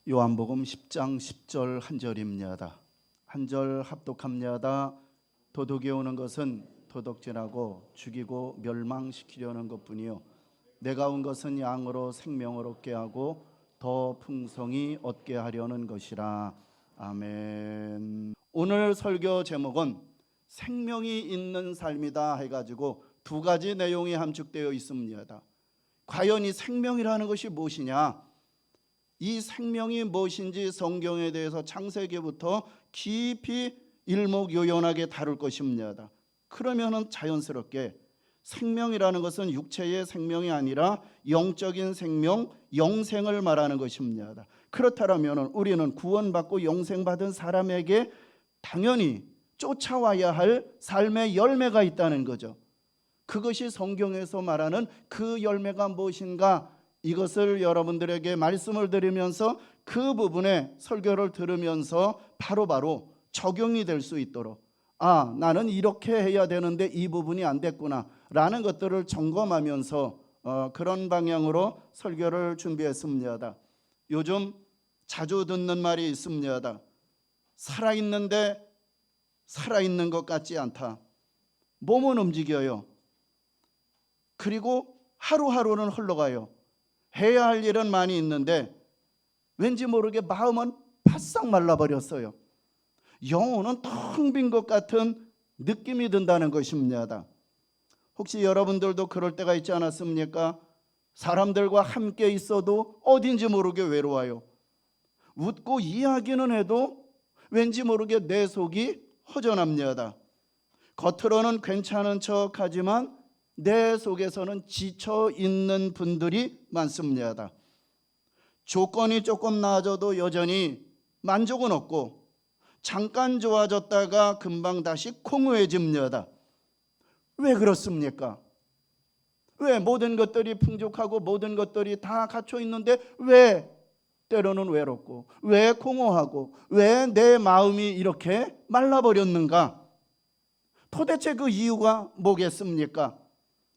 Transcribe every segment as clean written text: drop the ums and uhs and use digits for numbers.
요한복음 10장 10절 한 절입니다. 한 절 합독합니다. 도둑이 오는 것은 도둑질하고 죽이고 멸망시키려는 것뿐이요 내가 온 것은 양으로 생명을 얻게 하고 더 풍성히 얻게 하려는 것이라. 아멘. 오늘 설교 제목은 생명이 있는 삶이다 해가지고 두 가지 내용이 함축되어 있습니다. 과연 이 생명이라는 것이 무엇이냐? 이 생명이 무엇인지 성경에 대해서 창세기부터 깊이 일목요연하게 다룰 것입니다. 그러면은 자연스럽게 생명이라는 것은 육체의 생명이 아니라 영적인 생명, 영생을 말하는 것입니다. 그렇다면 우리는 구원받고 영생받은 사람에게 당연히 쫓아와야 할 삶의 열매가 있다는 거죠. 그것이 성경에서 말하는 그 열매가 무엇인가? 이것을 여러분들에게 말씀을 드리면서 그 부분에 설교를 들으면서 바로바로 적용이 될 수 있도록, 나는 이렇게 해야 되는데 이 부분이 안 됐구나 라는 것들을 점검하면서 그런 방향으로 설교를 준비했습니다. 요즘 자주 듣는 말이 있습니다. 살아있는데 살아있는 것 같지 않다. 몸은 움직여요. 그리고 하루하루는 흘러가요. 해야 할 일은 많이 있는데 왠지 모르게 마음은 바싹 말라버렸어요. 영혼은 텅 빈 것 같은 느낌이 든다는 것입니다. 혹시 여러분들도 그럴 때가 있지 않았습니까? 사람들과 함께 있어도 어딘지 모르게 외로워요. 웃고 이야기는 해도 왠지 모르게 내 속이 허전합니다. 겉으로는 괜찮은 척하지만 내 속에서는 지쳐 있는 분들이 많습니다. 조건이 조금 나아져도 여전히 만족은 없고 잠깐 좋아졌다가 금방 다시 공허해집니다. 왜 그렇습니까? 왜 모든 것들이 풍족하고 모든 것들이 다 갖춰 있는데 왜 때로는 외롭고 왜 공허하고 왜 내 마음이 이렇게 말라버렸는가? 도대체 그 이유가 뭐겠습니까?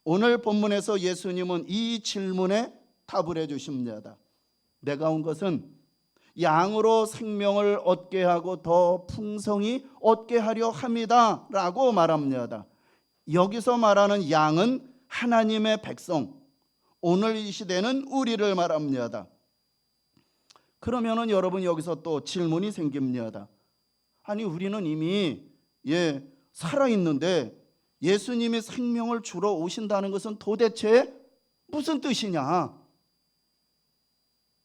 오늘 본문에서 예수님은 이 질문에 답을 해주십니다. 내가 온 것은 양으로 생명을 얻게 하고 더 풍성히 얻게 하려 함이다 라고 말합니다. 여기서 말하는 양은 하나님의 백성, 오늘 이 시대는 우리를 말합니다. 그러면은 여러분 여기서 또 질문이 생깁니다. 아니 우리는 이미 살아있는데 예수님이 생명을 주러 오신다는 것은 도대체 무슨 뜻이냐?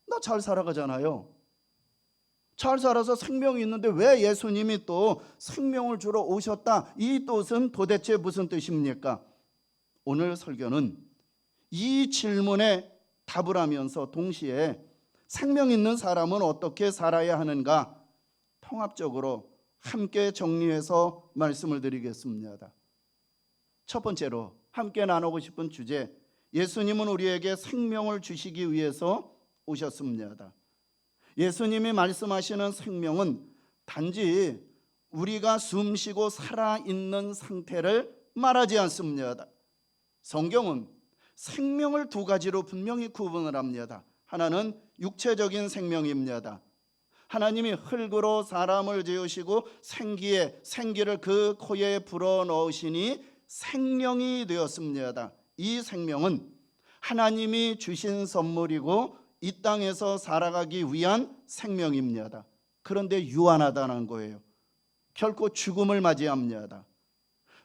나 잘 살아가잖아요. 잘 살아서 생명이 있는데 왜 예수님이 또 생명을 주러 오셨다? 이 뜻은 도대체 무슨 뜻입니까? 오늘 설교는 이 질문에 답을 하면서 동시에 생명 있는 사람은 어떻게 살아야 하는가? 통합적으로 함께 정리해서 말씀을 드리겠습니다. 첫 번째로 함께 나누고 싶은 주제, 예수님은 우리에게 생명을 주시기 위해서 오셨습니다. 예수님이 말씀하시는 생명은 단지 우리가 숨쉬고 살아있는 상태를 말하지 않습니다. 성경은 생명을 두 가지로 분명히 구분을 합니다. 하나는 육체적인 생명입니다. 하나님이 흙으로 사람을 지으시고 생기를 그 코에 불어넣으시니 생명이 되었습니다. 이 생명은 하나님이 주신 선물이고 이 땅에서 살아가기 위한 생명입니다. 그런데 유한하다는 거예요. 결코 죽음을 맞이합니다.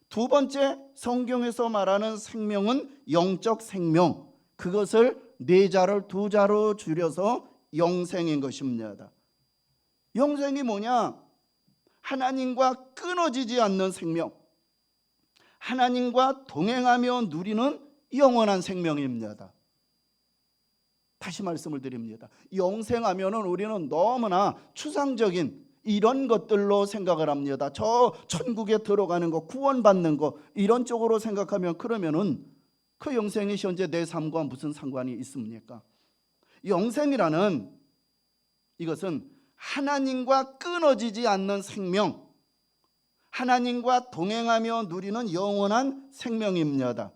두 번째, 성경에서 말하는 생명은 영적 생명, 그것을 네 자를 두 자로 줄여서 영생인 것입니다. 영생이 뭐냐? 하나님과 끊어지지 않는 생명, 하나님과 동행하며 누리는 영원한 생명입니다. 다시 말씀을 드립니다. 영생하면은 우리는 너무나 추상적인 이런 것들로 생각을 합니다. 저 천국에 들어가는 거, 구원받는 거 이런 쪽으로 생각하면 그러면은 그 영생이 현재 내 삶과 무슨 상관이 있습니까? 영생이라는 이것은 하나님과 끊어지지 않는 생명, 하나님과 동행하며 누리는 영원한 생명입니다.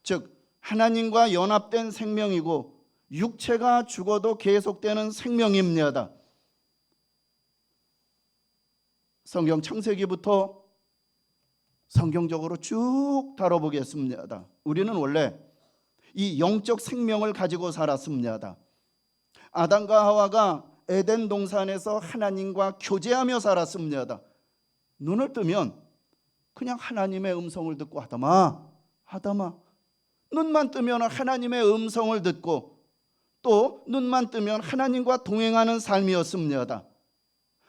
즉 하나님과 연합된 생명이고 육체가 죽어도 계속되는 생명입니다. 성경 창세기부터 성경적으로 쭉 다뤄보겠습니다. 우리는 원래 이 영적 생명을 가지고 살았습니다. 아담과 하와가 에덴 동산에서 하나님과 교제하며 살았습니다. 눈을 뜨면 그냥 하나님의 음성을 듣고 아담아, 아담아. 눈만 뜨면 하나님의 음성을 듣고 또 눈만 뜨면 하나님과 동행하는 삶이었습니다.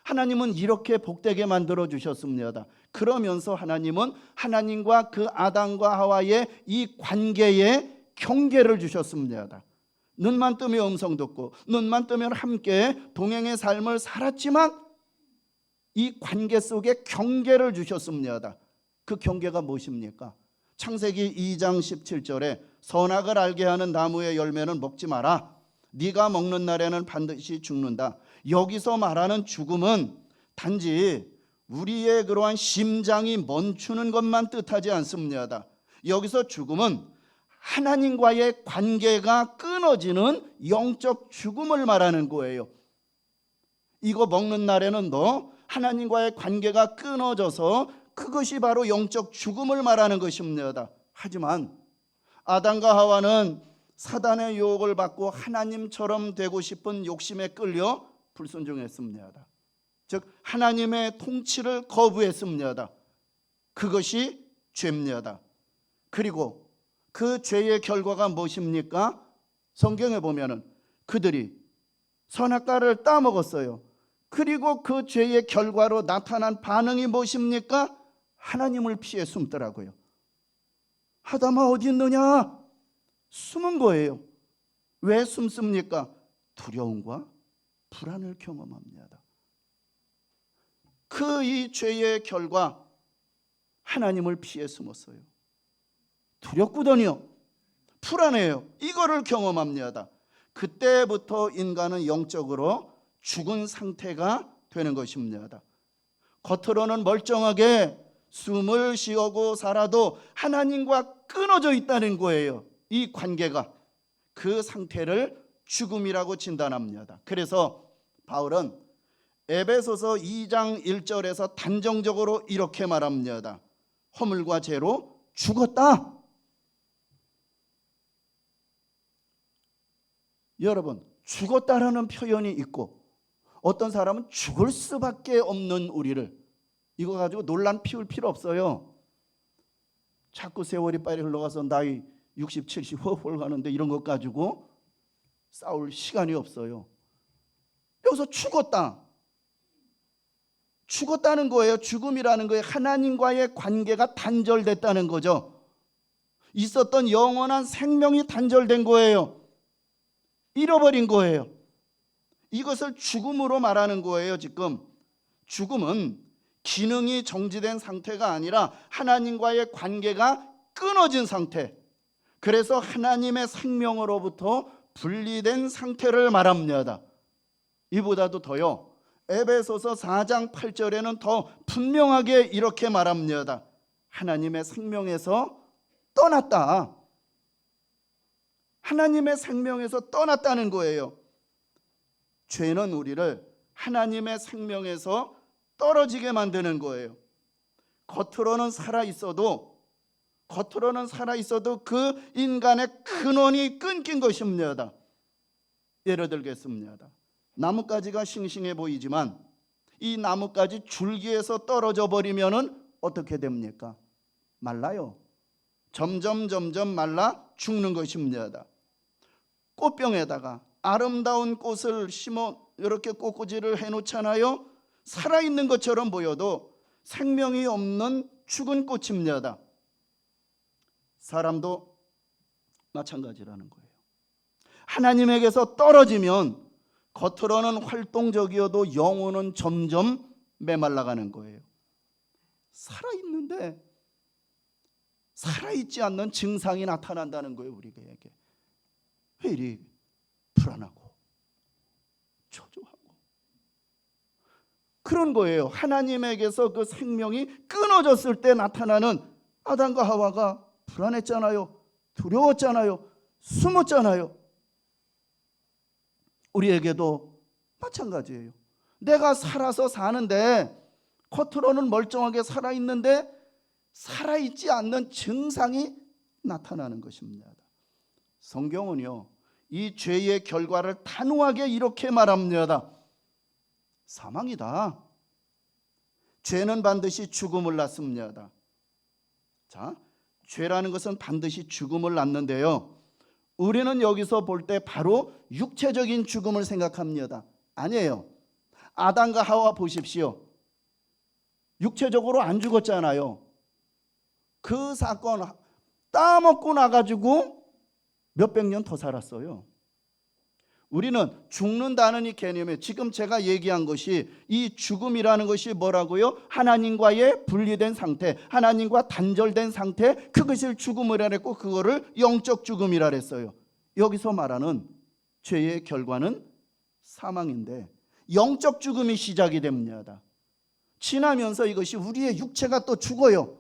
하나님은 이렇게 복되게 만들어 주셨습니다. 그러면서 하나님은 하나님과 그 아담과 하와의 이 관계에 경계를 주셨습니다. 눈만 뜨면 음성 듣고 눈만 뜨면 함께 동행의 삶을 살았지만 이 관계 속에 경계를 주셨습니다. 그 경계가 무엇입니까? 창세기 2장 17절에 선악을 알게 하는 나무의 열매는 먹지 마라. 네가 먹는 날에는 반드시 죽는다. 여기서 말하는 죽음은 단지 우리의 그러한 심장이 멈추는 것만 뜻하지 않습니다. 여기서 죽음은 하나님과의 관계가 끊어지는 영적 죽음을 말하는 거예요. 이거 먹는 날에는 너 하나님과의 관계가 끊어져서 그것이 바로 영적 죽음을 말하는 것입니다. 하지만 아담과 하와는 사단의 유혹을 받고 하나님처럼 되고 싶은 욕심에 끌려 불순종했습니다. 즉 하나님의 통치를 거부했습니다. 그것이 죄입니다. 그리고 그 죄의 결과가 무엇입니까? 성경에 보면은 그들이 선악과를 따먹었어요. 그리고 그 죄의 결과로 나타난 반응이 무엇입니까? 하나님을 피해 숨더라고요. 아담아 어디 있느냐? 숨은 거예요. 왜 숨습니까? 두려움과 불안을 경험합니다. 그 이 죄의 결과 하나님을 피해 숨었어요. 두렵거든요. 불안해요. 이거를 경험합니다. 그때부터 인간은 영적으로 죽은 상태가 되는 것입니다. 겉으로는 멀쩡하게 숨을 쉬어고 살아도 하나님과 끊어져 있다는 거예요. 이 관계가. 그 상태를 죽음이라고 진단합니다. 그래서 바울은 에베소서 2장 1절에서 단정적으로 이렇게 말합니다. 허물과 죄로 죽었다. 여러분, 죽었다라는 표현이 있고 어떤 사람은 죽을 수밖에 없는 우리를, 이거 가지고 논란 피울 필요 없어요. 자꾸 세월이 빨리 흘러가서 나이 60, 70 헐헐 가는데 이런 것 가지고 싸울 시간이 없어요. 여기서 죽었다는 거예요. 죽음이라는 거예요. 하나님과의 관계가 단절됐다는 거죠. 있었던 영원한 생명이 단절된 거예요. 잃어버린 거예요. 이것을 죽음으로 말하는 거예요. 지금 죽음은 기능이 정지된 상태가 아니라 하나님과의 관계가 끊어진 상태, 그래서 하나님의 생명으로부터 분리된 상태를 말합니다. 이보다도 더요, 에베소서 4장 8절에는 더 분명하게 이렇게 말합니다. 하나님의 생명에서 떠났다. 하나님의 생명에서 떠났다는 거예요. 죄는 우리를 하나님의 생명에서 떨어지게 만드는 거예요. 겉으로는 살아 있어도 그 인간의 근원이 끊긴 것입니다. 예를 들겠습니다. 나뭇가지가 싱싱해 보이지만 이 나뭇가지 줄기에서 떨어져 버리면은 어떻게 됩니까? 말라요. 점점 말라 죽는 것입니다. 꽃병에다가 아름다운 꽃을 심어 이렇게 꽃꽂이를 해놓잖아요. 살아있는 것처럼 보여도 생명이 없는 죽은 꽃입니다. 사람도 마찬가지라는 거예요. 하나님에게서 떨어지면 겉으로는 활동적이어도 영혼은 점점 메말라가는 거예요. 살아있는데 살아있지 않는 증상이 나타난다는 거예요. 우리에게 왜 이리 불안하고 초조하고 그런 거예요. 하나님에게서 그 생명이 끊어졌을 때 나타나는 아담과 하와가 불안했잖아요. 두려웠잖아요. 숨었잖아요. 우리에게도 마찬가지예요. 내가 살아서 사는데, 겉으로는 멀쩡하게 살아있는데 살아있지 않는 증상이 나타나는 것입니다. 성경은요, 이 죄의 결과를 단호하게 이렇게 말합니다. 사망이다. 죄는 반드시 죽음을 낳습니다. 자, 죄라는 것은 반드시 죽음을 낳는데요, 우리는 여기서 볼 때 바로 육체적인 죽음을 생각합니다. 아니에요. 아담과 하와 보십시오. 육체적으로 안 죽었잖아요. 그 사건 따먹고 나가지고 몇백 년 더 살았어요. 우리는 죽는다는 이 개념에, 지금 제가 얘기한 것이, 이 죽음이라는 것이 뭐라고요? 하나님과의 분리된 상태, 하나님과 단절된 상태, 그것을 죽음이라 했고, 그거를 영적 죽음이라 했어요. 여기서 말하는 죄의 결과는 사망인데, 영적 죽음이 시작이 됩니다. 지나면서 이것이 우리의 육체가 또 죽어요.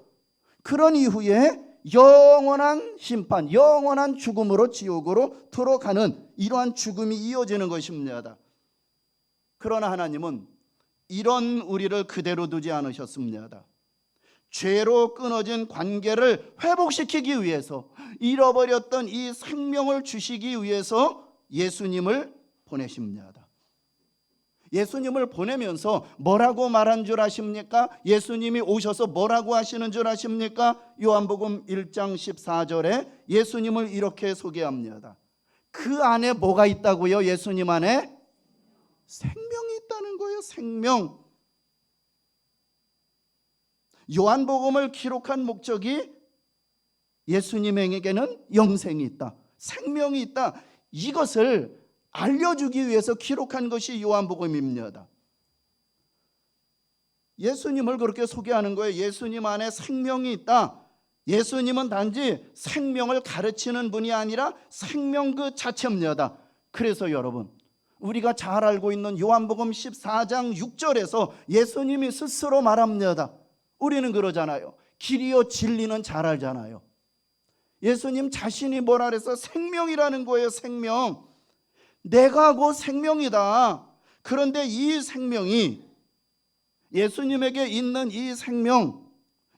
그런 이후에 영원한 심판, 영원한 죽음으로 지옥으로 들어가는 이러한 죽음이 이어지는 것입니다. 그러나 하나님은 이런 우리를 그대로 두지 않으셨습니다. 죄로 끊어진 관계를 회복시키기 위해서, 잃어버렸던 이 생명을 주시기 위해서 예수님을 보내십니다. 예수님을 보내면서 뭐라고 말한 줄 아십니까? 예수님이 오셔서 뭐라고 하시는 줄 아십니까? 요한복음 1장 14절에 예수님을 이렇게 소개합니다. 그 안에 뭐가 있다고요? 예수님 안에 생명이 있다는 거예요. 생명. 요한복음을 기록한 목적이 예수님에게는 영생이 있다, 생명이 있다, 이것을 알려주기 위해서 기록한 것이 요한복음입니다. 예수님을 그렇게 소개하는 거예요. 예수님 안에 생명이 있다. 예수님은 단지 생명을 가르치는 분이 아니라 생명 그 자체입니다. 그래서 여러분, 우리가 잘 알고 있는 요한복음 14장 6절에서 예수님이 스스로 말합니다. 우리는 그러잖아요. 길이요 진리는 잘 알잖아요. 예수님 자신이 뭐라 그래서 생명이라는 거예요. 생명. 내가 곧 생명이다. 그런데 이 생명이, 예수님에게 있는 이 생명,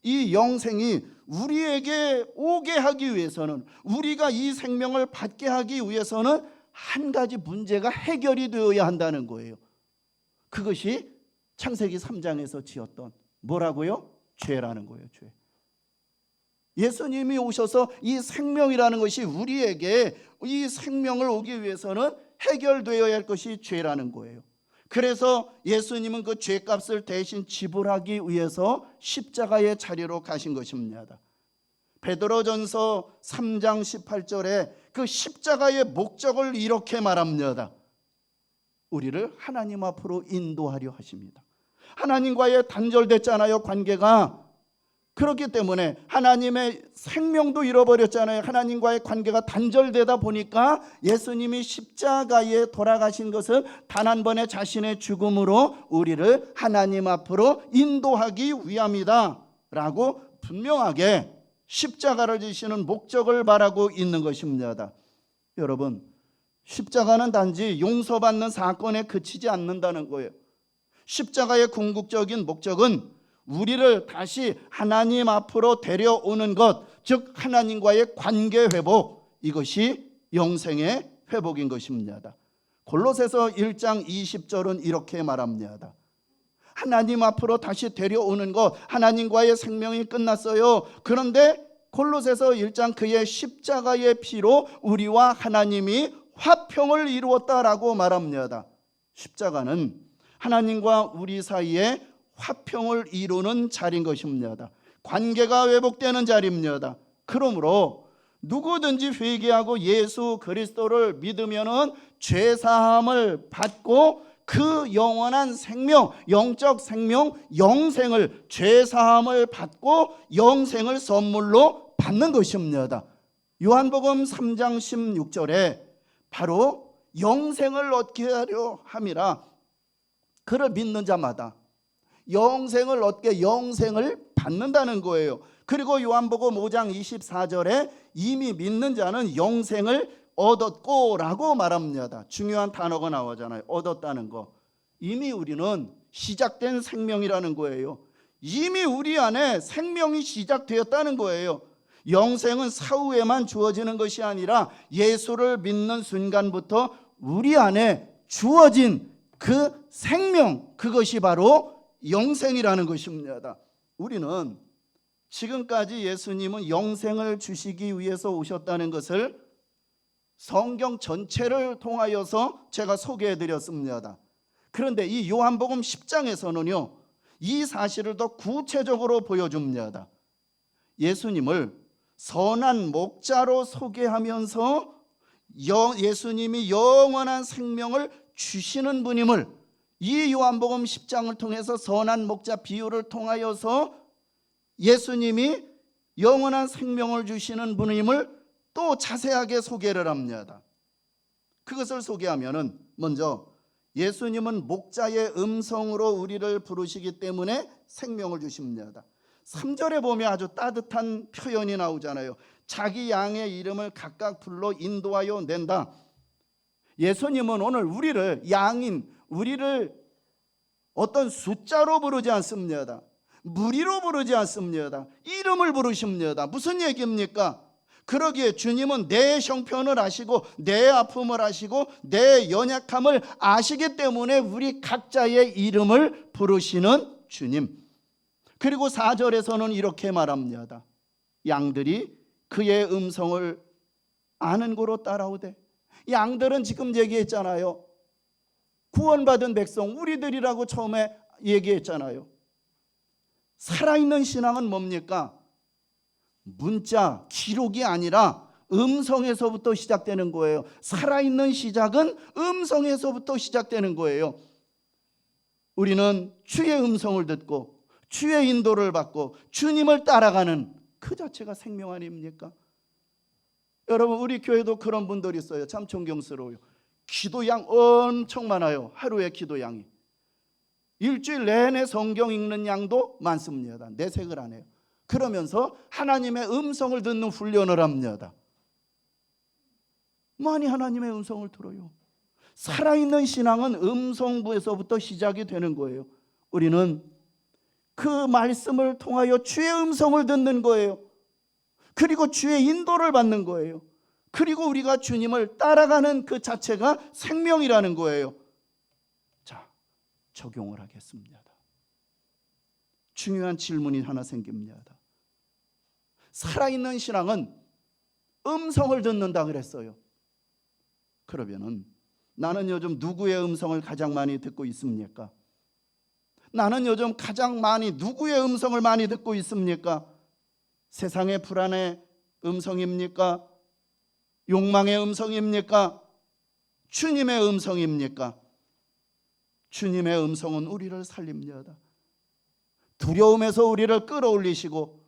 이 영생이 우리에게 오게 하기 위해서는, 우리가 이 생명을 받게 하기 위해서는 한 가지 문제가 해결이 되어야 한다는 거예요. 그것이 창세기 3장에서 지었던 뭐라고요? 죄라는 거예요. 죄. 예수님이 오셔서 이 생명이라는 것이 우리에게, 이 생명을 오기 위해서는 해결되어야 할 것이 죄라는 거예요. 그래서 예수님은 그 죄값을 대신 지불하기 위해서 십자가의 자리로 가신 것입니다. 베드로전서 3장 18절에 그 십자가의 목적을 이렇게 말합니다. 우리를 하나님 앞으로 인도하려 하십니다. 하나님과의 단절됐잖아요, 관계가. 그렇기 때문에 하나님의 생명도 잃어버렸잖아요. 하나님과의 관계가 단절되다 보니까 예수님이 십자가에 돌아가신 것은 단 한 번의 자신의 죽음으로 우리를 하나님 앞으로 인도하기 위함이다 라고 분명하게 십자가를 지시는 목적을 말하고 있는 것입니다. 여러분, 십자가는 단지 용서받는 사건에 그치지 않는다는 거예요. 십자가의 궁극적인 목적은 우리를 다시 하나님 앞으로 데려오는 것, 즉 하나님과의 관계 회복, 이것이 영생의 회복인 것입니다. 골로새서 1장 20절은 이렇게 말합니다. 하나님 앞으로 다시 데려오는 것, 하나님과의 생명이 끝났어요. 그런데 골로새서 1장 그의 십자가의 피로 우리와 하나님이 화평을 이루었다라고 말합니다. 십자가는 하나님과 우리 사이에 화평을 이루는 자리인 것입니다. 관계가 회복되는 자리입니다. 그러므로 누구든지 회개하고 예수 그리스도를 믿으면은 죄사함을 받고 그 영원한 생명, 영적 생명, 영생을, 죄사함을 받고 영생을 선물로 받는 것입니다. 요한복음 3장 16절에 바로 영생을 얻게 하려 함이라. 그를 믿는 자마다 영생을 얻게, 영생을 받는다는 거예요. 그리고 요한복음 5장 24절에 이미 믿는 자는 영생을 얻었고라고 말합니다. 중요한 단어가 나오잖아요. 얻었다는 거. 이미 우리는 시작된 생명이라는 거예요. 이미 우리 안에 생명이 시작되었다는 거예요. 영생은 사후에만 주어지는 것이 아니라 예수를 믿는 순간부터 우리 안에 주어진 그 생명, 그것이 바로 영생이라는 것입니다. 우리는 지금까지 예수님은 영생을 주시기 위해서 오셨다는 것을 성경 전체를 통하여서 제가 소개해 드렸습니다. 그런데 이 요한복음 10장에서는요, 이 사실을 더 구체적으로 보여줍니다. 예수님을 선한 목자로 소개하면서 예수님이 영원한 생명을 주시는 분임을 이 요한복음 10장을 통해서 선한 목자 비유를 통하여서 예수님이 영원한 생명을 주시는 분임을 또 자세하게 소개를 합니다. 그것을 소개하면은 먼저 예수님은 목자의 음성으로 우리를 부르시기 때문에 생명을 주십니다. 3절에 보면 아주 따뜻한 표현이 나오잖아요. 자기 양의 이름을 각각 불러 인도하여 낸다. 예수님은 오늘 우리를 양인, 우리를 어떤 숫자로 부르지 않습니다. 무리로 부르지 않습니다. 이름을 부르십니다. 무슨 얘기입니까? 그러기에 주님은 내 형편을 아시고 내 아픔을 아시고 내 연약함을 아시기 때문에 우리 각자의 이름을 부르시는 주님. 그리고 4절에서는 이렇게 말합니다. 양들이 그의 음성을 아는 고로 따라오되. 양들은 지금 얘기했잖아요. 구원받은 백성, 우리들이라고 처음에 얘기했잖아요. 살아있는 신앙은 뭡니까? 문자, 기록이 아니라 음성에서부터 시작되는 거예요. 살아있는 시작은 음성에서부터 시작되는 거예요. 우리는 주의 음성을 듣고 주의 인도를 받고 주님을 따라가는 그 자체가 생명 아닙니까? 여러분, 우리 교회도 그런 분들이 있어요. 참 존경스러워요. 기도양 엄청 많아요. 하루에 기도양이. 일주일 내내 성경 읽는 양도 많습니다. 내색을 안 해요. 그러면서 하나님의 음성을 듣는 훈련을 합니다. 많이 하나님의 음성을 들어요. 살아있는 신앙은 음성부에서부터 시작이 되는 거예요. 우리는 그 말씀을 통하여 주의 음성을 듣는 거예요. 그리고 주의 인도를 받는 거예요. 그리고 우리가 주님을 따라가는 그 자체가 생명이라는 거예요. 자, 적용을 하겠습니다. 중요한 질문이 하나 생깁니다. 살아있는 신앙은 음성을 듣는다 그랬어요. 그러면은 나는 요즘 누구의 음성을 가장 많이 듣고 있습니까? 나는 요즘 가장 많이 누구의 음성을 많이 듣고 있습니까? 세상의 불안의 음성입니까? 욕망의 음성입니까? 주님의 음성입니까? 주님의 음성은 우리를 살립니다. 두려움에서 우리를 끌어올리시고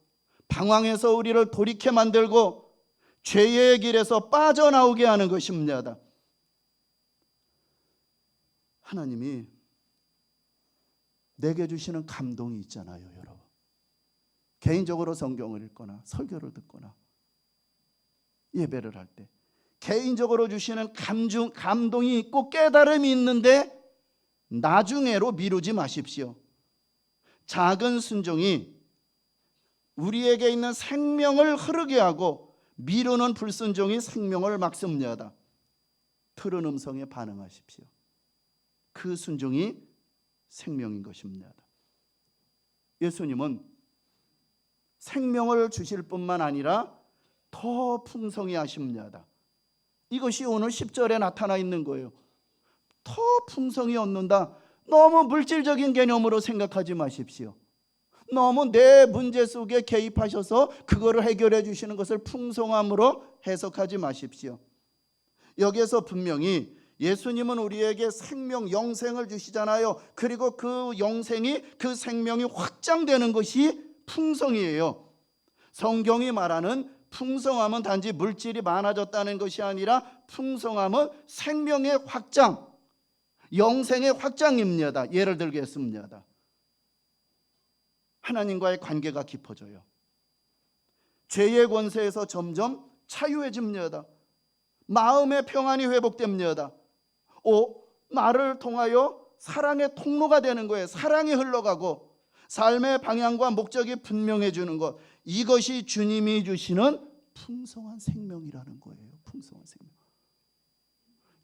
방황에서 우리를 돌이켜 만들고 죄의 길에서 빠져나오게 하는 것입니다. 하나님이 내게 주시는 감동이 있잖아요, 여러분. 개인적으로 성경을 읽거나 설교를 듣거나 예배를 할 때 개인적으로 주시는 감동이 있고 깨달음이 있는데 나중에로 미루지 마십시오. 작은 순종이 우리에게 있는 생명을 흐르게 하고 미루는 불순종이 생명을 막습니다. 들은 음성에 반응하십시오. 그 순종이 생명인 것입니다. 예수님은 생명을 주실 뿐만 아니라 더 풍성히 하십니다. 이것이 오늘 10절에 나타나 있는 거예요. 더 풍성히 얻는다. 너무 물질적인 개념으로 생각하지 마십시오. 너무 내 문제 속에 개입하셔서 그거를 해결해 주시는 것을 풍성함으로 해석하지 마십시오. 여기에서 분명히 예수님은 우리에게 생명, 영생을 주시잖아요. 그리고 그 영생이, 그 생명이 확장되는 것이 풍성이에요. 성경이 말하는 풍성함은 단지 물질이 많아졌다는 것이 아니라 풍성함은 생명의 확장, 영생의 확장입니다. 예를 들겠습니다. 하나님과의 관계가 깊어져요. 죄의 권세에서 점점 자유해집니다. 마음의 평안이 회복됩니다. 나를 통하여 사랑의 통로가 되는 거예요. 사랑이 흘러가고 삶의 방향과 목적이 분명해지는 것, 이것이 주님이 주시는 풍성한 생명이라는 거예요. 풍성한 생명.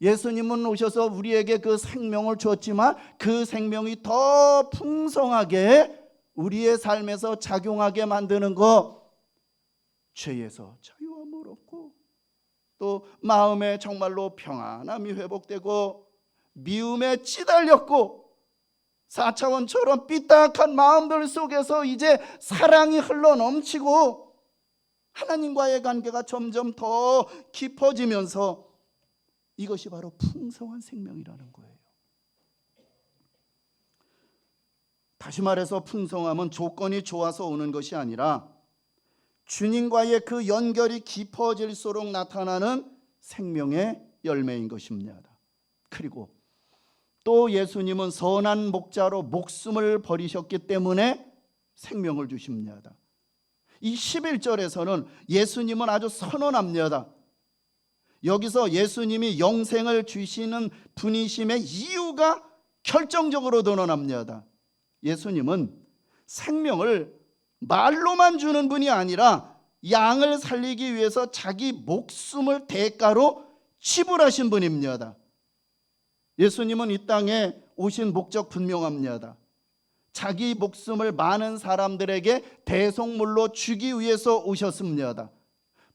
예수님은 오셔서 우리에게 그 생명을 주었지만 그 생명이 더 풍성하게 우리의 삶에서 작용하게 만드는 것, 죄에서 자유함을 얻고 또 마음에 정말로 평안함이 회복되고 미움에 찌달렸고 4차원처럼 삐딱한 마음들 속에서 이제 사랑이 흘러넘치고 하나님과의 관계가 점점 더 깊어지면서 이것이 바로 풍성한 생명이라는 거예요. 다시 말해서 풍성함은 조건이 좋아서 오는 것이 아니라 주님과의 그 연결이 깊어질수록 나타나는 생명의 열매인 것입니다. 그리고 또 예수님은 선한 목자로 목숨을 버리셨기 때문에 생명을 주십니다. 이 11절에서는 예수님은 아주 선언합니다. 여기서 예수님이 영생을 주시는 분이심의 이유가 결정적으로 드러납니다. 예수님은 생명을 말로만 주는 분이 아니라 양을 살리기 위해서 자기 목숨을 대가로 지불하신 분입니다. 예수님은 이 땅에 오신 목적 분명합니다. 자기 목숨을 많은 사람들에게 대속물로 주기 위해서 오셨습니다.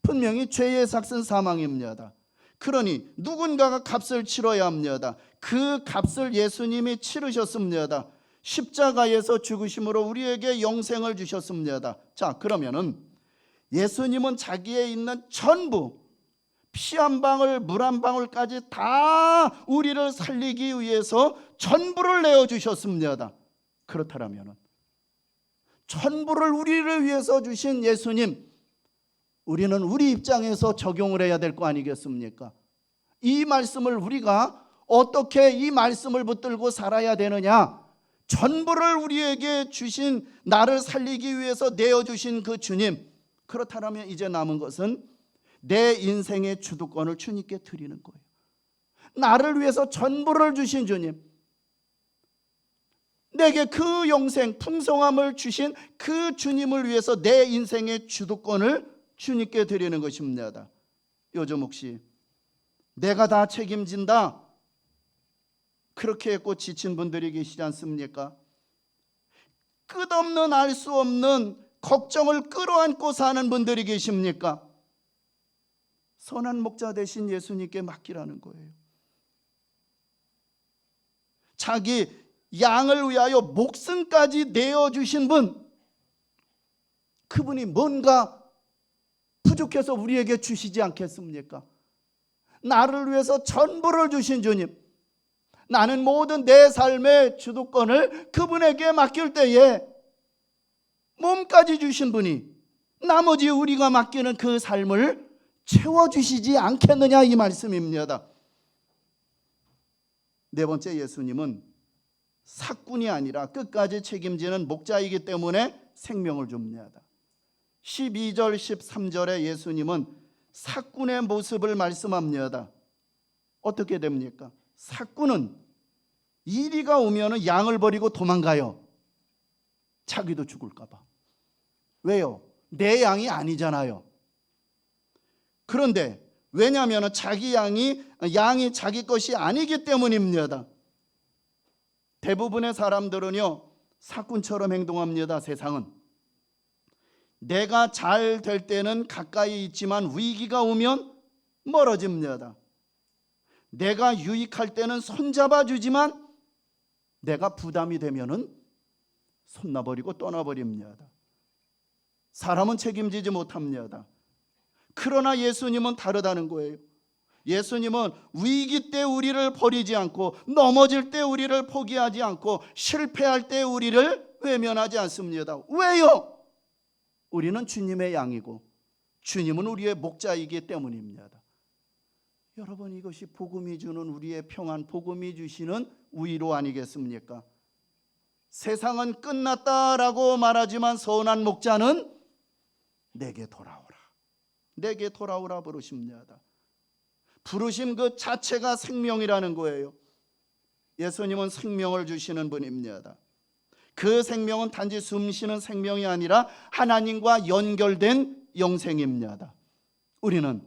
분명히 죄의 삭은 사망입니다. 그러니 누군가가 값을 치러야 합니다. 그 값을 예수님이 치르셨습니다. 십자가에서 죽으심으로 우리에게 영생을 주셨습니다. 자, 그러면은 예수님은 자기에 있는 전부, 피 한 방울 물 한 방울까지 다 우리를 살리기 위해서 전부를 내어주셨습니다. 그렇다면 전부를 우리를 위해서 주신 예수님, 우리는 우리 입장에서 적용을 해야 될 거 아니겠습니까? 이 말씀을 우리가 어떻게 이 말씀을 붙들고 살아야 되느냐? 전부를 우리에게 주신, 나를 살리기 위해서 내어주신 그 주님, 그렇다면 이제 남은 것은 내 인생의 주도권을 주님께 드리는 거예요. 나를 위해서 전부를 주신 주님, 내게 그 영생, 풍성함을 주신 그 주님을 위해서 내 인생의 주도권을 주님께 드리는 것입니다. 요즘 혹시 내가 다 책임진다, 그렇게 했고 지친 분들이 계시지 않습니까? 끝없는 알 수 없는 걱정을 끌어안고 사는 분들이 계십니까? 선한 목자 되신 예수님께 맡기라는 거예요. 자기 양을 위하여 목숨까지 내어주신 분, 그분이 뭔가 부족해서 우리에게 주시지 않겠습니까? 나를 위해서 전부를 주신 주님, 나는 모든 내 삶의 주도권을 그분에게 맡길 때에 몸까지 주신 분이 나머지 우리가 맡기는 그 삶을 채워주시지 않겠느냐, 이 말씀입니다. 네 번째, 예수님은 삭군이 아니라 끝까지 책임지는 목자이기 때문에 생명을 줍니다. 12절 13절에 예수님은 삭군의 모습을 말씀합니다. 어떻게 됩니까? 삭군은 이리가 오면 양을 버리고 도망가요. 자기도 죽을까 봐. 왜요? 내 양이 아니잖아요. 그런데 왜냐하면 자기 양이 자기 것이 아니기 때문입니다. 대부분의 사람들은요, 삭군처럼 행동합니다. 세상은 내가 잘 될 때는 가까이 있지만 위기가 오면 멀어집니다. 내가 유익할 때는 손잡아 주지만 내가 부담이 되면은 손놔버리고 떠나버립니다. 사람은 책임지지 못합니다. 그러나 예수님은 다르다는 거예요. 예수님은 위기 때 우리를 버리지 않고, 넘어질 때 우리를 포기하지 않고, 실패할 때 우리를 외면하지 않습니다. 왜요? 우리는 주님의 양이고 주님은 우리의 목자이기 때문입니다. 여러분, 이것이 복음이 주는 우리의 평안, 복음이 주시는 위로 아니겠습니까? 세상은 끝났다라고 말하지만 선한 목자는 내게 돌아오라, 내게 돌아오라 부르십니다. 부르심 그 자체가 생명이라는 거예요. 예수님은 생명을 주시는 분입니다. 그 생명은 단지 숨쉬는 생명이 아니라 하나님과 연결된 영생입니다. 우리는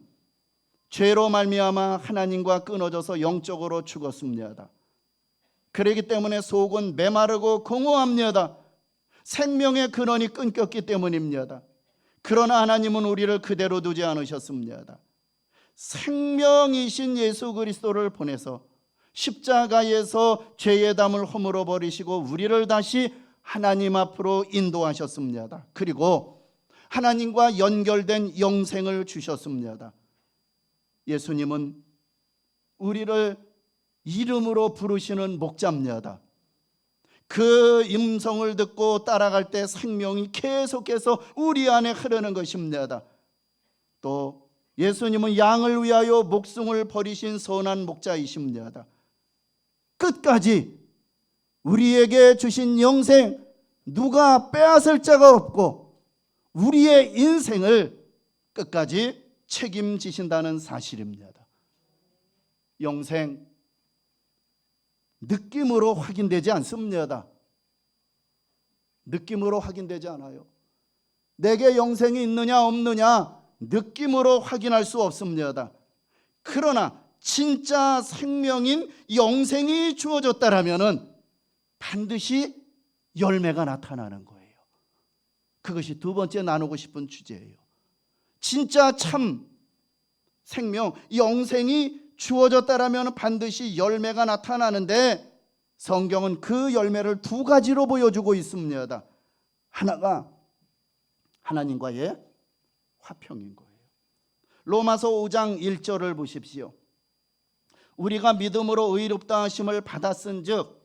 죄로 말미암아 하나님과 끊어져서 영적으로 죽었습니다. 그렇기 때문에 속은 메마르고 공허합니다. 생명의 근원이 끊겼기 때문입니다. 그러나 하나님은 우리를 그대로 두지 않으셨습니다. 생명이신 예수 그리스도를 보내서 십자가에서 죄의 담을 허물어 버리시고 우리를 다시 하나님 앞으로 인도하셨습니다. 그리고 하나님과 연결된 영생을 주셨습니다. 예수님은 우리를 이름으로 부르시는 목자입니다. 그 음성을 듣고 따라갈 때 생명이 계속해서 우리 안에 흐르는 것입니다. 또 예수님은 양을 위하여 목숨을 버리신 선한 목자이십니다. 끝까지 우리에게 주신 영생 누가 빼앗을 자가 없고 우리의 인생을 끝까지 책임지신다는 사실입니다. 영생 느낌으로 확인되지 않습니다. 느낌으로 확인되지 않아요. 내게 영생이 있느냐 없느냐 느낌으로 확인할 수 없습니다. 그러나 진짜 생명인 영생이 주어졌다라면은 반드시 열매가 나타나는 거예요. 그것이 두 번째 나누고 싶은 주제예요. 진짜 참 생명, 영생이 주어졌다라면 반드시 열매가 나타나는데 성경은 그 열매를 두 가지로 보여주고 있습니다. 하나가 하나님과의 화평인 거예요. 로마서 5장 1절을 보십시오. 우리가 믿음으로 의롭다 하심을 받았은즉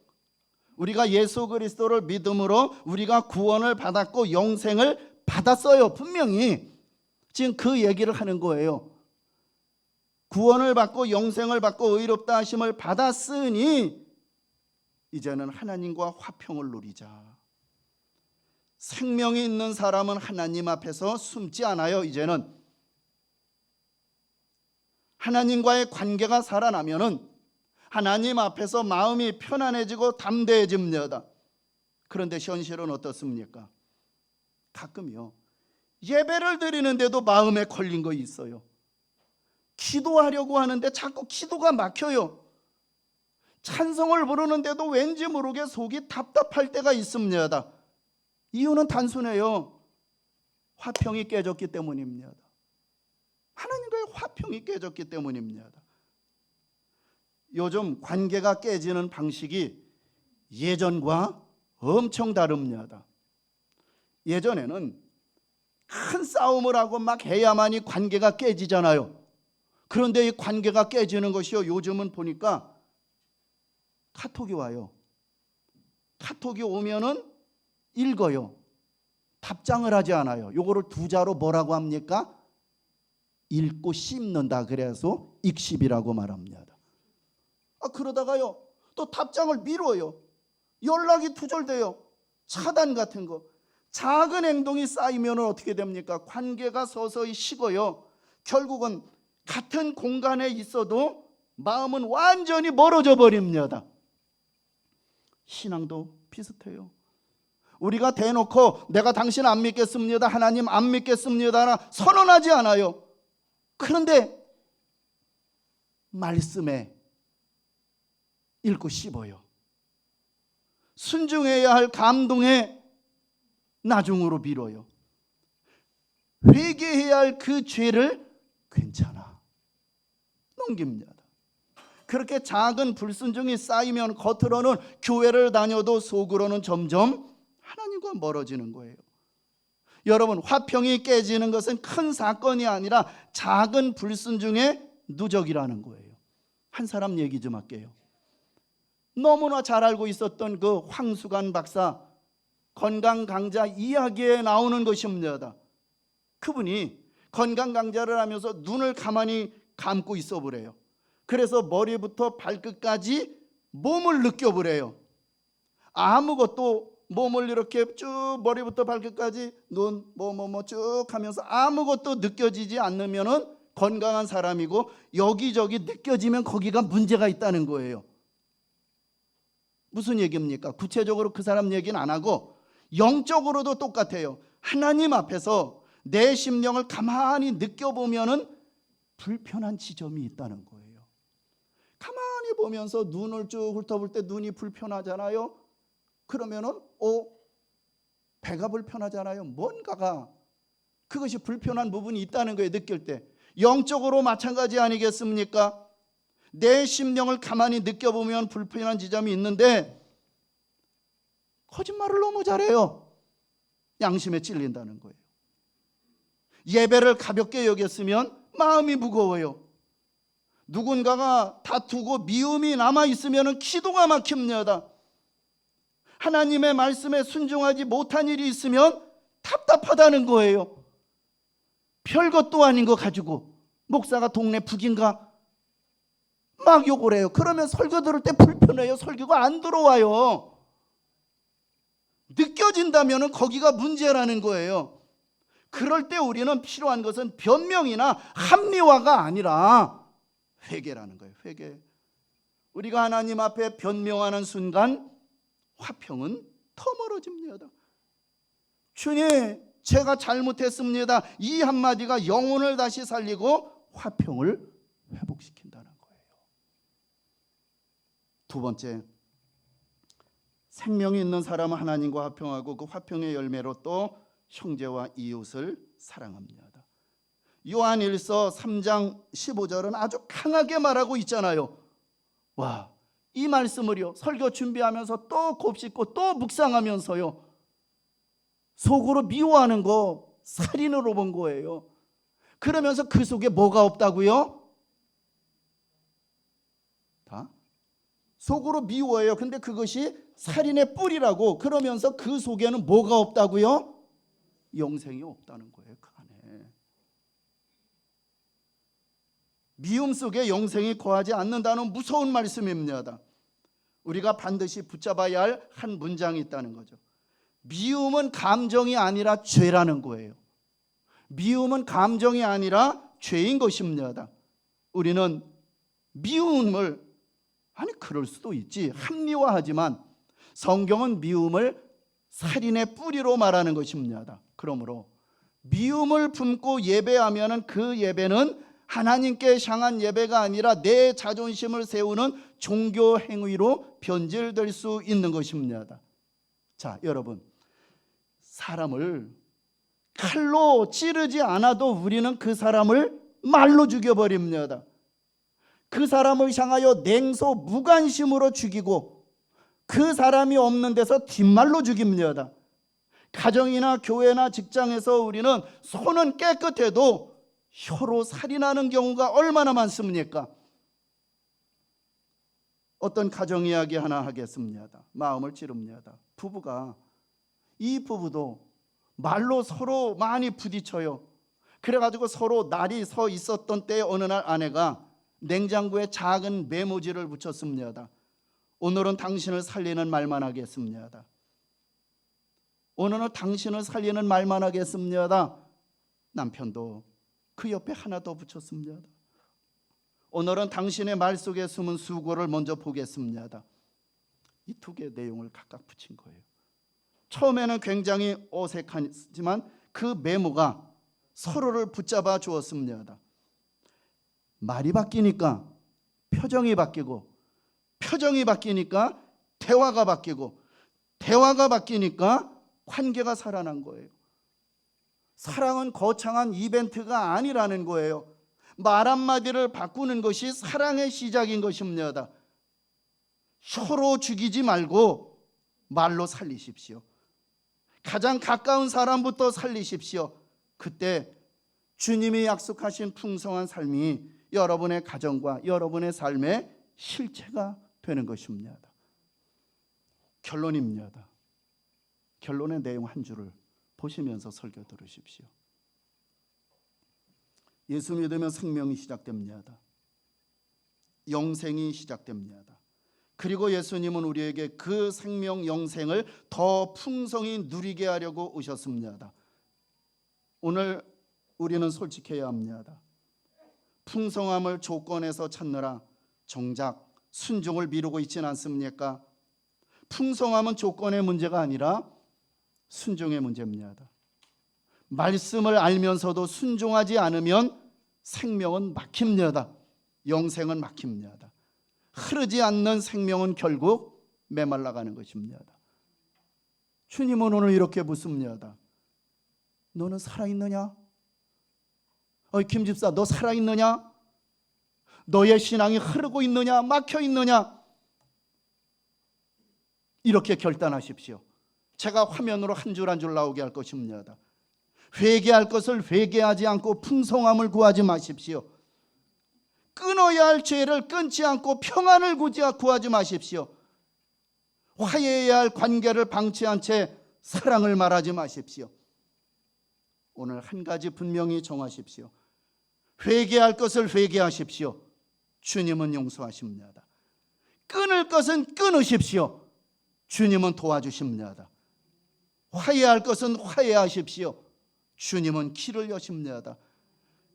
우리가 예수 그리스도를 믿음으로 우리가 구원을 받았고 영생을 받았어요. 분명히 지금 그 얘기를 하는 거예요. 구원을 받고 영생을 받고 의롭다 하심을 받았으니 이제는 하나님과 화평을 누리자. 생명이 있는 사람은 하나님 앞에서 숨지 않아요. 이제는 하나님과의 관계가 살아나면은 하나님 앞에서 마음이 편안해지고 담대해집니다. 그런데 현실은 어떻습니까? 가끔요 예배를 드리는데도 마음에 걸린 거 있어요. 기도하려고 하는데 자꾸 기도가 막혀요. 찬송을 부르는데도 왠지 모르게 속이 답답할 때가 있습니다. 이유는 단순해요. 화평이 깨졌기 때문입니다. 하나님과의 화평이 깨졌기 때문입니다. 요즘 관계가 깨지는 방식이 예전과 엄청 다릅니다. 예전에는 큰 싸움을 하고 막 해야만이 관계가 깨지잖아요. 그런데 이 관계가 깨지는 것이요, 요즘은 보니까 카톡이 와요. 카톡이 오면은 읽어요. 답장을 하지 않아요. 요거를 두 자로 뭐라고 합니까? 읽고 씹는다. 그래서 읽씹이라고 말합니다. 그러다가요 또 답장을 미뤄요. 연락이 두절돼요. 차단 같은 거. 작은 행동이 쌓이면 어떻게 됩니까? 관계가 서서히 식어요. 결국은 같은 공간에 있어도 마음은 완전히 멀어져 버립니다. 신앙도 비슷해요. 우리가 대놓고 내가 당신 안 믿겠습니다, 하나님 안 믿겠습니다 선언하지 않아요. 그런데 말씀에 읽고 씹어요. 순종해야 할 감동에 나중으로 미뤄요. 회개해야 할 그 죄를 괜찮아 넘깁니다. 그렇게 작은 불순종이 쌓이면 겉으로는 교회를 다녀도 속으로는 점점 하나님과 멀어지는 거예요. 여러분, 화평이 깨지는 것은 큰 사건이 아니라 작은 불순종의 누적이라는 거예요. 한 사람 얘기 좀 할게요. 너무나 잘 알고 있었던 그 황수관 박사 건강 강좌 이야기에 나오는 것입니다. 그분이 건강 강좌를 하면서 눈을 가만히 감고 있어 보래요. 그래서 머리부터 발끝까지 몸을 느껴보래요. 아무것도 몸을 이렇게 쭉 머리부터 발끝까지 눈 쭉 하면서 아무것도 느껴지지 않으면은 건강한 사람이고 여기저기 느껴지면 거기가 문제가 있다는 거예요. 무슨 얘기입니까? 구체적으로 그 사람 얘기는 안 하고 영적으로도 똑같아요. 하나님 앞에서 내 심령을 가만히 느껴보면은 불편한 지점이 있다는 거예요. 가만히 보면서 눈을 쭉 훑어볼 때 눈이 불편하잖아요. 그러면은 배가 불편하잖아요. 뭔가가 그것이 불편한 부분이 있다는 거예요. 느낄 때. 영적으로 마찬가지 아니겠습니까? 내 심령을 가만히 느껴보면 불편한 지점이 있는데 거짓말을 너무 잘해요. 양심에 찔린다는 거예요. 예배를 가볍게 여겼으면 마음이 무거워요. 누군가가 다투고 미움이 남아있으면 기도가 막힙니다. 하나님의 말씀에 순종하지 못한 일이 있으면 답답하다는 거예요. 별것도 아닌 거 가지고 목사가 동네 북인가 막 욕을 해요. 그러면 설교 들을 때 불편해요. 설교가 안 들어와요. 느껴진다면 거기가 문제라는 거예요. 그럴 때 우리는 필요한 것은 변명이나 합리화가 아니라 회개라는 거예요. 회개. 우리가 하나님 앞에 변명하는 순간 화평은 더 멀어집니다. 주님, 제가 잘못했습니다. 이 한마디가 영혼을 다시 살리고 화평을 회복시킨다는 거예요. 두 번째, 생명이 있는 사람은 하나님과 화평하고 그 화평의 열매로 또 형제와 이웃을 사랑합니다. 요한일서 3장 15절은 아주 강하게 말하고 있잖아요. 와, 이 말씀을요 설교 준비하면서 또 곱씹고 또 묵상하면서요 속으로 미워하는 거 살인으로 본 거예요. 그러면서 그 속에 뭐가 없다고요? 다 속으로 미워해요. 근데 그것이 살인의 뿌리라고. 그러면서 그 속에는 뭐가 없다고요? 영생이 없다는 거예요. 그 안에 미움 속에 영생이 거하지 않는다는 무서운 말씀입니다. 우리가 반드시 붙잡아야 할 한 문장이 있다는 거죠. 미움은 감정이 아니라 죄라는 거예요. 미움은 감정이 아니라 죄인 것입니다. 우리는 미움을 그럴 수도 있지 합리화하지만 성경은 미움을 살인의 뿌리로 말하는 것입니다. 그러므로 미움을 품고 예배하면 그 예배는 하나님께 향한 예배가 아니라 내 자존심을 세우는 종교 행위로 변질될 수 있는 것입니다. 자, 여러분, 사람을 칼로 찌르지 않아도 우리는 그 사람을 말로 죽여버립니다. 그 사람을 향하여 냉소 무관심으로 죽이고 그 사람이 없는 데서 뒷말로 죽입니다. 가정이나 교회나 직장에서 우리는 손은 깨끗해도 혀로 살인하는 경우가 얼마나 많습니까? 어떤 가정 이야기 하나 하겠습니다. 마음을 찌릅니다. 이 부부도 말로 서로 많이 부딪혀요. 그래가지고 서로 날이 서 있었던 때에 어느 날 아내가 냉장고에 작은 메모지를 붙였습니다. 오늘은 당신을 살리는 말만 하겠습니다. 오늘은 당신을 살리는 말만 하겠습니다. 남편도 그 옆에 하나 더 붙였습니다. 오늘은 당신의 말 속에 숨은 수고를 먼저 보겠습니다. 이 두 개의 내용을 각각 붙인 거예요. 처음에는 굉장히 어색하지만 그 메모가 서로를 붙잡아 주었습니다. 말이 바뀌니까 표정이 바뀌고, 표정이 바뀌니까 대화가 바뀌고, 대화가 바뀌니까 관계가 살아난 거예요. 사랑은 거창한 이벤트가 아니라는 거예요. 말 한마디를 바꾸는 것이 사랑의 시작인 것입니다. 혀로 죽이지 말고 말로 살리십시오. 가장 가까운 사람부터 살리십시오. 그때 주님이 약속하신 풍성한 삶이 여러분의 가정과 여러분의 삶의 실체가 되는 것입니다. 결론입니다. 결론의 내용 한 줄을 보시면서 설교 들으십시오. 예수 믿으면 생명이 시작됩니다. 영생이 시작됩니다. 그리고 예수님은 우리에게 그 생명 영생을 더 풍성히 누리게 하려고 오셨습니다. 오늘 우리는 솔직해야 합니다. 풍성함을 조건에서 찾느라 정작 순종을 미루고 있지는 않습니까? 풍성함은 조건의 문제가 아니라 순종의 문제입니다. 말씀을 알면서도 순종하지 않으면 생명은 막힙니다. 영생은 막힙니다. 흐르지 않는 생명은 결국 메말라가는 것입니다. 주님은 오늘 이렇게 묻습니다. 너는 살아있느냐? 김 집사, 너 살아있느냐? 너의 신앙이 흐르고 있느냐? 막혀 있느냐? 이렇게 결단하십시오. 제가 화면으로 한 줄 한 줄 나오게 할 것입니다. 회개할 것을 회개하지 않고 풍성함을 구하지 마십시오. 끊어야 할 죄를 끊지 않고 평안을 구하지 마십시오. 화해해야 할 관계를 방치한 채 사랑을 말하지 마십시오. 오늘 한 가지 분명히 정하십시오. 회개할 것을 회개하십시오. 주님은 용서하십니다. 끊을 것은 끊으십시오. 주님은 도와주십니다. 화해할 것은 화해하십시오. 주님은 길을 여십니다.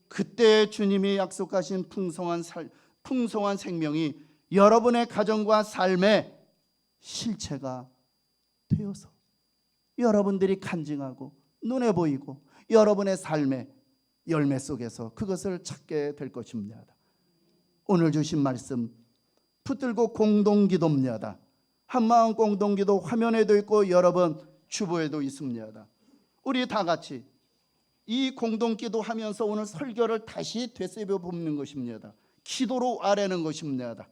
그때 주님이 약속하신 풍성한 생명이 여러분의 가정과 삶의 실체가 되어서 여러분들이 간증하고 눈에 보이고 여러분의 삶의 열매 속에서 그것을 찾게 될 것입니다. 오늘 주신 말씀 붙들고 공동기도입니다. 한마음 공동기도 화면에도 있고 여러분 주보에도 있습니다. 우리 다 같이 이 공동기도 하면서 오늘 설교를 다시 되새겨 봅는 것입니다. 기도로 아뢰는 것입니다.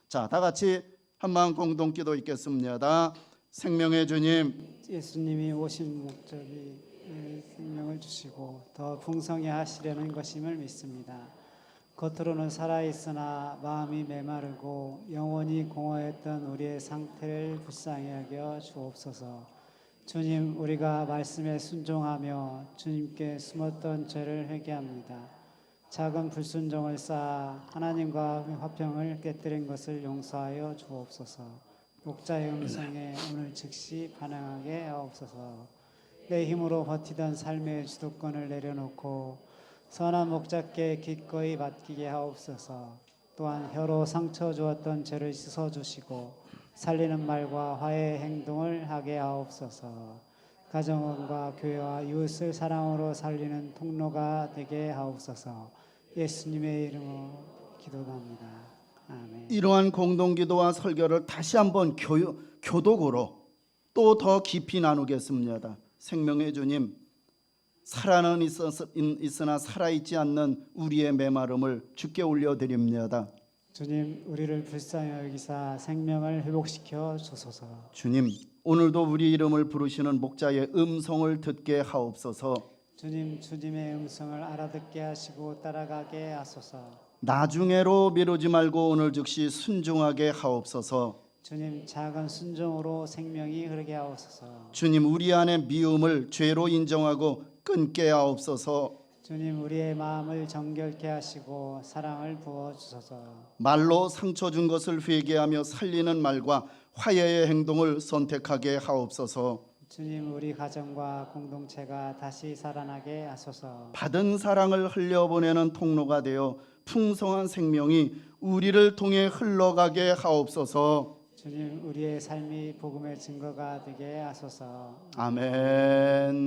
자, 다 같이 한마음 공동기도 있겠습니다. 생명의 주님, 예수님이 오신 목적이 생명을 주시고 더 풍성히 하시려는 것임을 믿습니다. 겉으로는 살아있으나 마음이 메마르고 영원히 공허했던 우리의 상태를 불쌍히 여겨 주옵소서. 주님, 우리가 말씀에 순종하며 주님께 숨었던 죄를 회개합니다. 작은 불순종을 쌓아 하나님과 화평을 깨뜨린 것을 용서하여 주옵소서. 목자의 음성에 오늘 즉시 반응하게 하옵소서. 내 힘으로 버티던 삶의 주도권을 내려놓고 선한 목자께 기꺼이 맡기게 하옵소서. 또한 혀로 상처 주었던 죄를 씻어주시고 살리는 말과 화해의 행동을 하게 하옵소서. 가정과 교회와 이웃을 사랑으로 살리는 통로가 되게 하옵소서. 예수님의 이름으로 기도합니다. 아멘. 이러한 공동기도와 설교를 다시 한번 교독으로 또 더 깊이 나누겠습니다. 생명의 주님, 살아는 있으나 살아있지 않는 우리의 메마름을 주께 올려드립니다. 주님, 우리를 불쌍히 여기사 생명을 회복시켜 주소서. 주님, 오늘도 우리 이름을 부르시는 목자의 음성을 듣게 하옵소서. 주님, 주님의 음성을 알아듣게 하시고 따라가게 하소서. 나중에로 미루지 말고 오늘 즉시 순종하게 하옵소서. 주님, 작은 순종으로 생명이 흐르게 하옵소서. 주님, 우리 안에 미움을 죄로 인정하고 끊게 하옵소서. 주님, 우리의 마음을 정결케 하시고 사랑을 부어주소서. 말로 상처 준 것을 회개하며 살리는 말과 화해의 행동을 선택하게 하옵소서. 주님, 우리 가정과 공동체가 다시 살아나게 하소서. 받은 사랑을 흘려보내는 통로가 되어 풍성한 생명이 우리를 통해 흘러가게 하옵소서. 주님, 우리의 삶이 복음의 증거가 되게 하소서. 아멘.